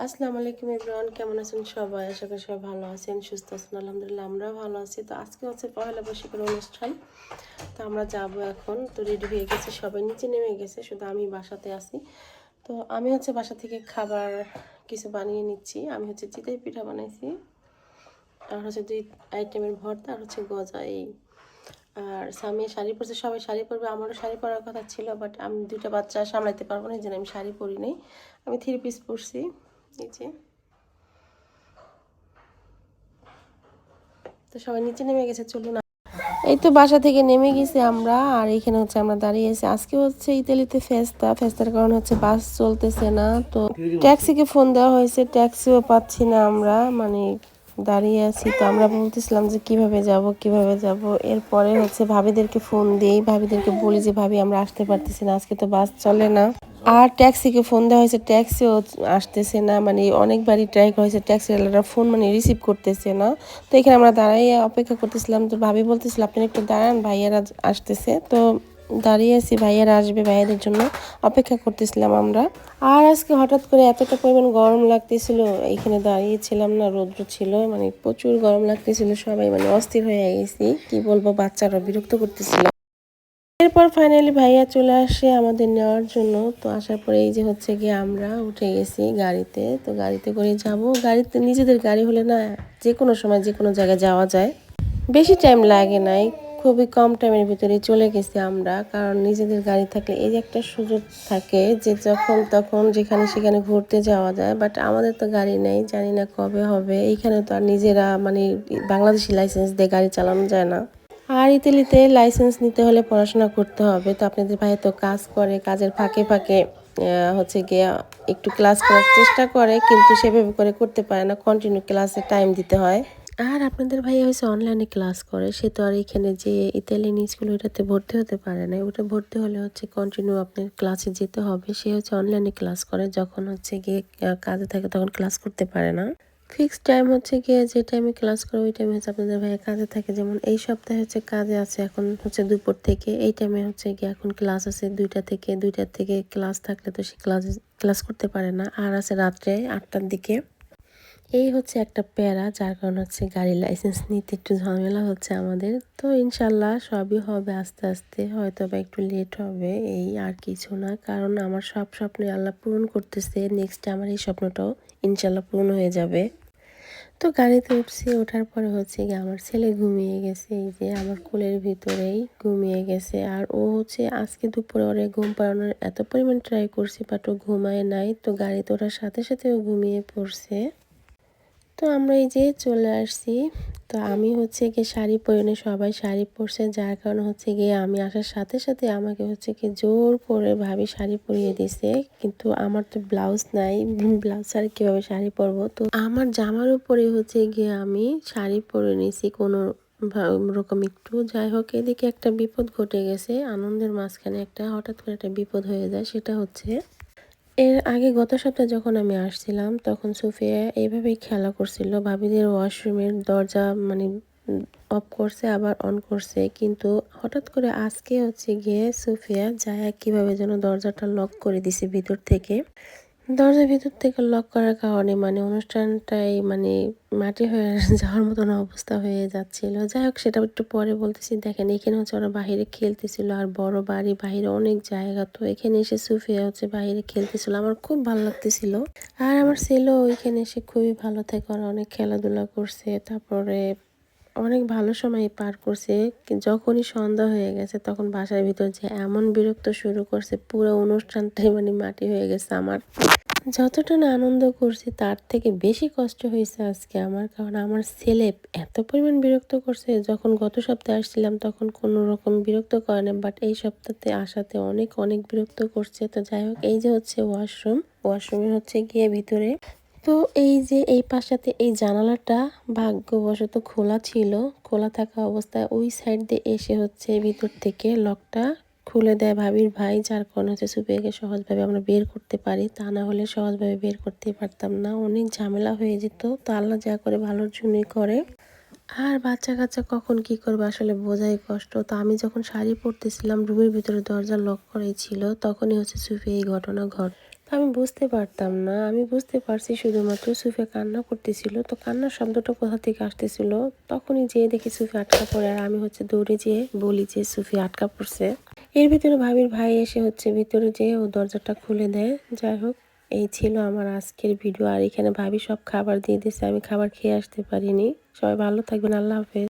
আসসালামু আলাইকুম এভরিওয়ান, কেমন আছেন সবাই? আশা করি সবাই ভালো আছেন, সুস্থ আছেন। আলহামদুলিল্লাহ আমরাও ভালো আছি। তো আজকে হচ্ছে পহেলা বৈশাখের অনুষ্ঠান। তো আমরা যাব এখন। তো রেডি হয়ে গেছি, সবাই নিচে নেমে গেছে, শুধু আমি বাসাতে আছি। তো আমি হচ্ছে বাসা থেকে খাবার কিছু বানিয়ে নিচ্ছি। আমি হচ্ছে চিতই পিঠা বানাইছি, আর হচ্ছে 2 আইটেমের ভর্তা, আর হচ্ছে গজা। এই আর সামিয়া শাড়ি পরছে, সবাই শাড়ি পরবে, আমারও শাড়ি পরার কথা ছিল, বাট আমি 2টা বাচ্চা সামলাইতে পারবো না, এই জন্য আমি শাড়ি পরি নাই। আমি 3 পিস পরছি। এই যে, তো সবাই নিচে নেমে গেছে, চলুন। এই তো বাসা থেকে নেমে গেছি আমরা, আর এখানে হচ্ছে আমরা দাঁড়িয়ে আছি। আজকে হচ্ছে ইতালিতে ফেস্তার কারণে হচ্ছে বাস চলতেছে না। তো ট্যাক্সিকে ফোন দেওয়া হয়েছে, ট্যাক্সিও পাচ্ছি না আমরা, মানে দাঁড়িয়ে আছি। তো আমরা বলতেছিলাম যে কিভাবে যাব। এরপরে হচ্ছে ভাবিদেরকে ফোন দিই, ভাবিদেরকে বলি যে ভাবি আমরা আসতে পারতেছি না, আজকে তো বাস চলে না। আর ট্যাক্সিকে ফোন দেওয়া হয়েছে, ট্যাক্সিও আসতেছে না, মানে অনেকবারই ট্রাই করা হয়েছে, ট্যাক্সিওয়ালারা ফোন মানে রিসিভ করতেছে না। তো এখানে আমরা দাঁড়াইয়ে অপেক্ষা করতেছিলাম। তো ভাবি বলতেছিল আপনি একটু দাঁড়ান, ভাইয়ারা আসতেছে। তো দাঁড়িয়ে আছি, ভাইয়ারা আসবে, ভাইয়াদের জন্য অপেক্ষা করতেছিলাম আমরা। আর আজকে হঠাৎ করে এতটা পরিমাণ গরম লাগতেছিল, এখানে দাঁড়িয়েছিলাম না, রৌদ্র ছিল, মানে প্রচুর গরম লাগতেছিল, সবাই মানে অস্থির হয়ে গেছি, কি বলবো, বাচ্চারা বিরক্ত করতেছিল। এরপর ফাইনালি ভাইয়া চলে আসে আমাদের নেওয়ার জন্য। তো আসার পরে এই যে হচ্ছে গিয়ে আমরা উঠে গেছি গাড়িতে। তো গাড়িতে করে যাব, গাড়িতে নিজেদের গাড়ি হলে না যে কোনো সময় যে কোনো জায়গায় যাওয়া যায়, বেশি টাইম লাগে নাই, খুবই কম টাইমের ভিতরে চলে গেছি আমরা। কারণ নিজেদের গাড়ি থাকলে এই যে একটা সুযোগ থাকে যে যখন তখন যেখানে সেখানে ঘুরতে যাওয়া যায়, বাট আমাদের তো গাড়ি নেই, জানি না কবে হবে। এইখানে তো আর নিজেরা মানে বাংলাদেশি লাইসেন্স দিয়ে গাড়ি চালানো যায় না। আর ইতালিতে লাইসেন্স নিতে হলে পড়াশোনা করতে হবে। তো আপনাদের ভাই তো কাজ করে, কাজের ফাঁকে ফাঁকে হচ্ছে গিয়ে একটু ক্লাস করার চেষ্টা করে, কিন্তু সেভাবে করে করতে পারে না, কন্টিনিউ ক্লাসে টাইম দিতে হয়। আর আপনাদের ভাই হচ্ছে অনলাইনে ক্লাস করে, সে তো আর এখানে যে ইতালিয়ান স্কুল ওইটাতে ভর্তি হতে পারে না। ওটা ভর্তি হলে হচ্ছে কন্টিনিউ আপনার ক্লাসে যেতে হবে। সে হচ্ছে অনলাইনে ক্লাস করে, যখন হচ্ছে গিয়ে কাজে থাকে তখন ক্লাস করতে পারে না। ফিক্সড টাইম হচ্ছে গিয়ে যে টাইমে ক্লাস করে ওই টাইমে হচ্ছে আপনাদের ভাইয়া কাজে থাকে। যেমন এই সপ্তাহে হচ্ছে কাজে আছে, এখন হচ্ছে দুপুর থেকে, এই টাইমে হচ্ছে গিয়ে এখন ক্লাস আছে 2টা থেকে ক্লাস থাকলে তো সে ক্লাস করতে পারে না। আর আছে রাত্রে 8টার দিকে। এই হচ্ছে একটা প্যারা, যার কারণে হচ্ছে গাড়ির লাইসেন্স নিতে একটু ঝামেলা হচ্ছে আমাদের। তো ইনশাল্লাহ সবই হবে আস্তে আস্তে, হয়তো বা একটু লেট হবে, এই আর কিছু না। কারণ আমার সব স্বপ্নে আল্লাহ পূরণ করতেছে, নেক্সট আমার এই স্বপ্নটাও ইনশাল্লাহ পূরণ হয়ে যাবে। তো গাড়িতে উঠছি, ওঠার পরে হচ্ছে গিয়ে আমার ছেলে ঘুমিয়ে গেছে, এই যে আমার কোলের ভিতরেই ঘুমিয়ে গেছে। আর ও হচ্ছে আজকে দুপুরে ওরে ঘুম পাড়ানোর এত পরিমাণ ট্রাই করছি, বাট ও ঘুমায় নাই। তো গাড়িতে ওঠার সাথে সাথে ও ঘুমিয়ে পড়ছে। তো আমরা এই যে চলে আসছি। তো আমি হচ্ছে গিয়ে শাড়ি পরে নি, সবাই শাড়ি পরছে, যার কারণে হচ্ছে গিয়ে আমি আসার সাথে সাথে আমাকে হচ্ছে কি জোর করে ভাবি শাড়ি পরিয়ে দিছে। কিন্তু আমার তো ব্লাউজ নাই, ব্লাউজ ছাড়া কীভাবে শাড়ি পরবো। তো আমার জামার উপরে হচ্ছে গিয়ে আমি শাড়ি পরে নিয়েছি কোনো রকম একটু। যাই হোক, এদিকে একটা বিপদ ঘটে গেছে, আনন্দের মাঝখানে একটা হঠাৎ করে একটা বিপদ হয়ে যায়। সেটা হচ্ছে এর আগে গত সপ্তাহে যখন আমি আসছিলাম, তখন সুফিয়া এইভাবেই খেলা করছিল, ভাবিদের ওয়াশরুমের দরজা মানে অফ করছে আবার অন করছে। কিন্তু হঠাৎ করে আজকে হচ্ছে গিয়ে সুফিয়া যায় কিভাবে যেন দরজাটা লক করে দিছে ভিতর থেকে। দরজার ভিতর থেকে লক করার কারণে মানে অনুষ্ঠানটাই মানে মাটি হয়ে যাওয়ার মতন অবস্থা হয়ে যাচ্ছিল। যাই হোক, সেটা একটু পরে বলতেছি। দেখেন, এখানে হচ্ছে ওরা বাহিরে খেলতেছিল, আর বড় বাড়ি, বাহিরে অনেক জায়গা। তো এখানে এসে সুফিয়া হচ্ছে বাহিরে খেলতেছিল, আমার খুব ভালো লাগতেছিল। আর আমার ছেলেও ওইখানে এসে খুবই ভালো থাকে, ওরা অনেক খেলাধুলা করছে, তারপরে অনেক ভালো সময় পার করছে। যখনই সন্ধ্যা হয়ে গেছে তখন বাসার ভিতর যে এমন বিরক্ত শুরু করছে, পুরো অনুষ্ঠানটাই মানে মাটি হয়ে গেছে আমার। যতটা না আনন্দ করছি তার থেকে বেশি কষ্ট হয়েছে আজকে আমার, কারণ আমার ছেলে এত পরিমাণ বিরক্ত করছে। যখন গত সপ্তাহে আসছিলাম তখন কোনো রকম বিরক্ত করে না, বাট এই সপ্তাহে আসাতে অনেক অনেক বিরক্ত করছে। তো যাই হোক, এই যে হচ্ছে ওয়াশরুমে হচ্ছে গিয়ে ভিতরে। তো এই যে এই পাশাতে এই জানালাটা ভাগ্যবশত খোলা ছিল, খোলা থাকা অবস্থায় ওই সাইড দিয়ে এসে হচ্ছে ভিতর থেকে লকটা খুলে দেয় ভাবির ভাই, যার কারণে হচ্ছে সুপিয়াকে সহজভাবে আমরা বের করতে পারি, তা না হলে সহজভাবে বের করতে পারতাম না, অনেক ঝামেলা হয়ে যেত। তো আল্লাহ যা করে ভালোর জন্যই করে। আর বাচ্চা কাচ্চা কখন কি করবে আসলে বোঝাই কষ্ট। তো আমি যখন শাড়ি পরতেছিলাম, রুমের ভিতরে দরজা লক করাই ছিল, তখনই হচ্ছে সুফিয়া এই ঘটনা ঘটে। আমি বুঝতে পারতাম না। আমি বুঝতে পারছি শুধুমাত্র সুফিয়া কান্না করতেছিল। তো কান্নার শব্দটা কোথা থেকে আসতেছিল, তখনই যেয়ে দেখি সুফিয়া আটকা পড়ে। আর আমি দৌড়ে যেয়ে বলি যে সুফিয়া আটকা পড়ছে। এর ভিতরে ভাবির ভাই এসে ভিতরে যেয়ে ও দরজাটা খুলে দেয়। যাই হোক, এই ছিল আমার আজকের ভিডিও। আর এখানে ভাবি সব খাবার দিয়ে দিছে, আমি খাবার খেয়ে আসতে পারিনি। সবাই ভালো থাকবেন, আল্লাহ হাফেজ।